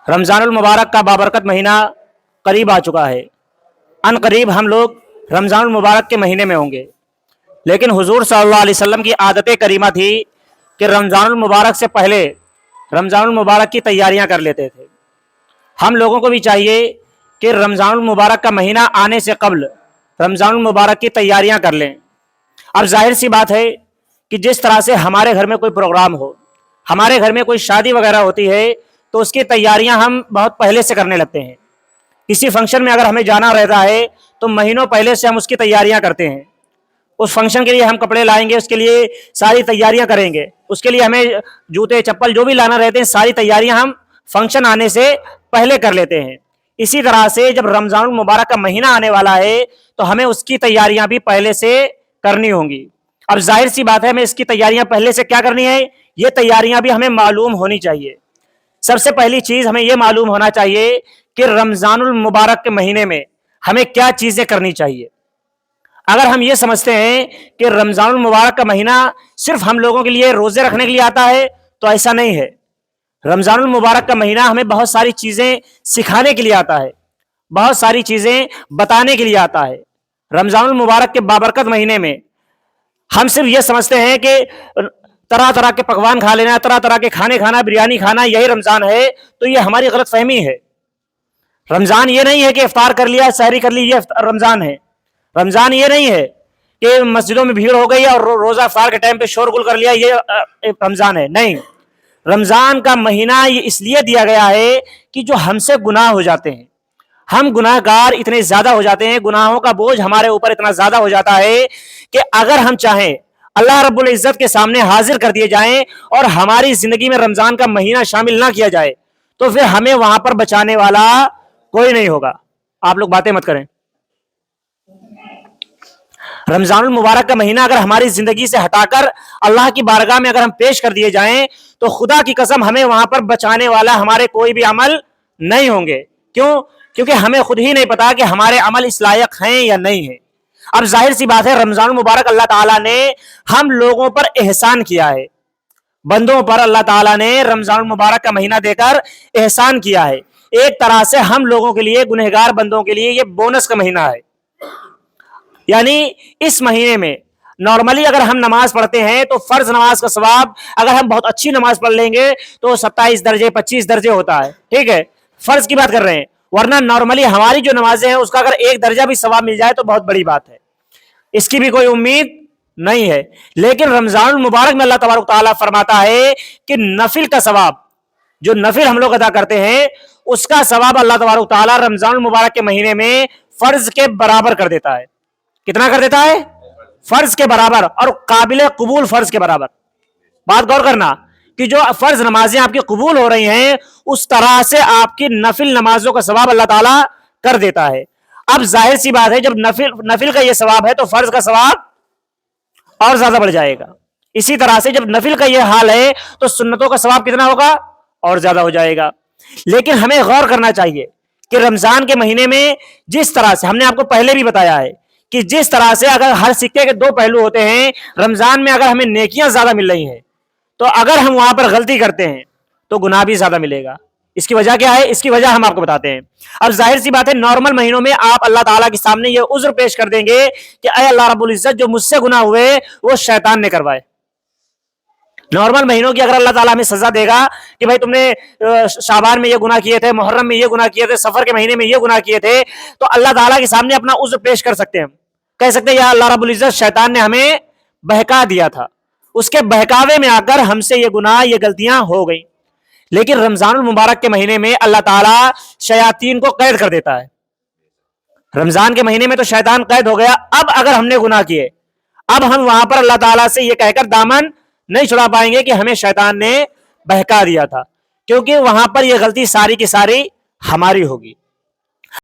رمضان المبارک کا بابرکت مہینہ قریب آ چکا ہے۔ ان قریب ہم لوگ رمضان المبارک کے مہینے میں ہوں گے، لیکن حضور صلی اللہ علیہ وسلم کی عادت کریمہ تھی کہ رمضان المبارک سے پہلے رمضان المبارک کی تیاریاں کر لیتے تھے۔ ہم لوگوں کو بھی چاہیے کہ رمضان المبارک کا مہینہ آنے سے قبل رمضان المبارک کی تیاریاں کر لیں۔ اب ظاہر سی بات ہے کہ جس طرح سے ہمارے گھر میں کوئی پروگرام ہو، ہمارے گھر میں کوئی شادی وغیرہ ہوتی ہے تو اس کی تیاریاں ہم بہت پہلے سے کرنے لگتے ہیں۔ کسی فنکشن میں اگر ہمیں جانا رہتا ہے تو مہینوں پہلے سے ہم اس کی تیاریاں کرتے ہیں۔ اس فنکشن کے لیے ہم کپڑے لائیں گے، اس کے لیے ساری تیاریاں کریں گے، اس کے لیے ہمیں جوتے چپل جو بھی لانا رہتے ہیں ساری تیاریاں ہم فنکشن آنے سے پہلے کر لیتے ہیں۔ اسی طرح سے جب رمضان المبارک کا مہینہ آنے والا ہے تو ہمیں اس کی تیاریاں بھی پہلے سے کرنی ہوں گی۔ اب ظاہر سی بات ہے ہمیں اس کی تیاریاں پہلے سے کیا کرنی ہے، یہ تیاریاں بھی ہمیں معلوم ہونی چاہیے۔ سب سے پہلی چیز ہمیں یہ معلوم ہونا چاہیے کہ رمضان المبارک کے مہینے میں ہمیں کیا چیزیں کرنی چاہیے۔ اگر ہم یہ سمجھتے ہیں کہ رمضان المبارک کا مہینہ صرف ہم لوگوں کے لیے روزے رکھنے کے لیے آتا ہے تو ایسا نہیں ہے۔ رمضان المبارک کا مہینہ ہمیں بہت ساری چیزیں سکھانے کے لیے آتا ہے، بہت ساری چیزیں بتانے کے لیے آتا ہے۔ رمضان المبارک کے بابرکت مہینے میں ہم صرف یہ سمجھتے ہیں کہ طرح طرح کے پکوان کھا لینا، طرح طرح کے کھانے کھانا، بریانی کھانا، یہی رمضان ہے، تو یہ ہماری غلط فہمی ہے۔ رمضان یہ نہیں ہے کہ افطار کر لیا، سحری کر لی، یہ رمضان ہے۔ رمضان یہ نہیں ہے کہ مسجدوں میں بھیڑ ہو گئی اور روزہ افطار کے ٹائم پہ شور گل کر لیا، یہ رمضان ہے۔ نہیں، رمضان کا مہینہ یہ اس لیے دیا گیا ہے کہ جو ہم سے گناہ ہو جاتے ہیں، ہم گناہ گار اتنے زیادہ ہو جاتے ہیں، گناہوں کا بوجھ ہمارے اوپر اتنا زیادہ ہو جاتا ہے کہ اگر ہم چاہیں اللہ رب العزت کے سامنے حاضر کر دیے جائیں اور ہماری زندگی میں رمضان کا مہینہ شامل نہ کیا جائے تو پھر ہمیں وہاں پر بچانے والا کوئی نہیں ہوگا۔ آپ لوگ باتیں مت کریں۔ رمضان المبارک کا مہینہ اگر ہماری زندگی سے ہٹا کر اللہ کی بارگاہ میں اگر ہم پیش کر دیے جائیں تو خدا کی قسم ہمیں وہاں پر بچانے والا ہمارے کوئی بھی عمل نہیں ہوں گے۔ کیوں؟ کیونکہ ہمیں خود ہی نہیں پتا کہ ہمارے عمل اس لائق ہیں یا نہیں ہیں۔ اب ظاہر سی بات ہے رمضان المبارک اللہ تعالیٰ نے ہم لوگوں پر احسان کیا ہے، بندوں پر اللہ تعالیٰ نے رمضان المبارک کا مہینہ دے کر احسان کیا ہے۔ ایک طرح سے ہم لوگوں کے لیے، گنہگار بندوں کے لیے، یہ بونس کا مہینہ ہے۔ یعنی اس مہینے میں نارملی اگر ہم نماز پڑھتے ہیں تو فرض نماز کا ثواب اگر ہم بہت اچھی نماز پڑھ لیں گے تو 27 درجے 25 درجے ہوتا ہے، ٹھیک ہے، فرض کی بات کر رہے ہیں۔ ورنہ نارملی ہماری جو نمازیں ہیں اس کا اگر ایک درجہ بھی ثواب مل جائے تو بہت بڑی بات ہے، اس کی بھی کوئی امید نہیں ہے۔ لیکن رمضان المبارک میں اللہ تبارک تعالیٰ فرماتا ہے کہ نفل کا ثواب، جو نفل ہم لوگ ادا کرتے ہیں اس کا ثواب اللہ تبارک تعالیٰ رمضان المبارک کے مہینے میں فرض کے برابر کر دیتا ہے۔ کتنا کر دیتا ہے؟ فرض کے برابر، اور قابل قبول فرض کے برابر۔ بات غور کرنا کہ جو فرض نمازیں آپ کی قبول ہو رہی ہیں اس طرح سے آپ کی نفل نمازوں کا ثواب اللہ تعالیٰ کر دیتا ہے۔ اب ظاہر سی بات ہے جب نفل کا یہ ثواب ہے تو فرض کا ثواب اور زیادہ بڑھ جائے گا۔ اسی طرح سے جب نفل کا یہ حال ہے تو سنتوں کا ثواب کتنا ہوگا؟ اور زیادہ ہو جائے گا۔ لیکن ہمیں غور کرنا چاہیے کہ رمضان کے مہینے میں جس طرح سے ہم نے آپ کو پہلے بھی بتایا ہے کہ جس طرح سے اگر ہر سکے کے دو پہلو ہوتے ہیں، رمضان میں اگر ہمیں نیکیاں زیادہ مل رہی ہیں تو اگر ہم وہاں پر غلطی کرتے ہیں تو گناہ بھی زیادہ ملے گا۔ اس کی وجہ کیا ہے؟ اس کی وجہ ہم آپ کو بتاتے ہیں۔ اب ظاہر سی بات ہے نارمل مہینوں میں آپ اللہ تعالیٰ کے سامنے یہ عذر پیش کر دیں گے کہ اے اللہ رب العزت جو مجھ سے گناہ ہوئے وہ شیطان نے کروائے۔ نارمل مہینوں کی اگر اللہ تعالیٰ ہمیں سزا دے گا کہ بھائی تم نے شعبان میں یہ گناہ کیے تھے، محرم میں یہ گناہ کیے تھے، سفر کے مہینے میں یہ گناہ کیے تھے، تو اللہ تعالیٰ کے سامنے اپنا عذر پیش کر سکتے ہیں، کہہ سکتے ہیں یا اللہ رب العزت شیطان نے ہمیں بہکا دیا تھا، اس کے بہکاوے میں آ کر ہم سے یہ گناہ، یہ غلطیاں ہو گئی۔ لیکن رمضان المبارک کے مہینے میں اللہ تعالیٰ شیاطین کو قید کر دیتا ہے۔ رمضان کے مہینے میں تو شیطان قید ہو گیا، اب اگر ہم نے گناہ کیے اب ہم وہاں پر اللہ تعالیٰ سے یہ کہہ کر دامن نہیں چھڑا پائیں گے کہ ہمیں شیطان نے بہکا دیا تھا، کیونکہ وہاں پر یہ غلطی ساری کی ساری ہماری ہوگی۔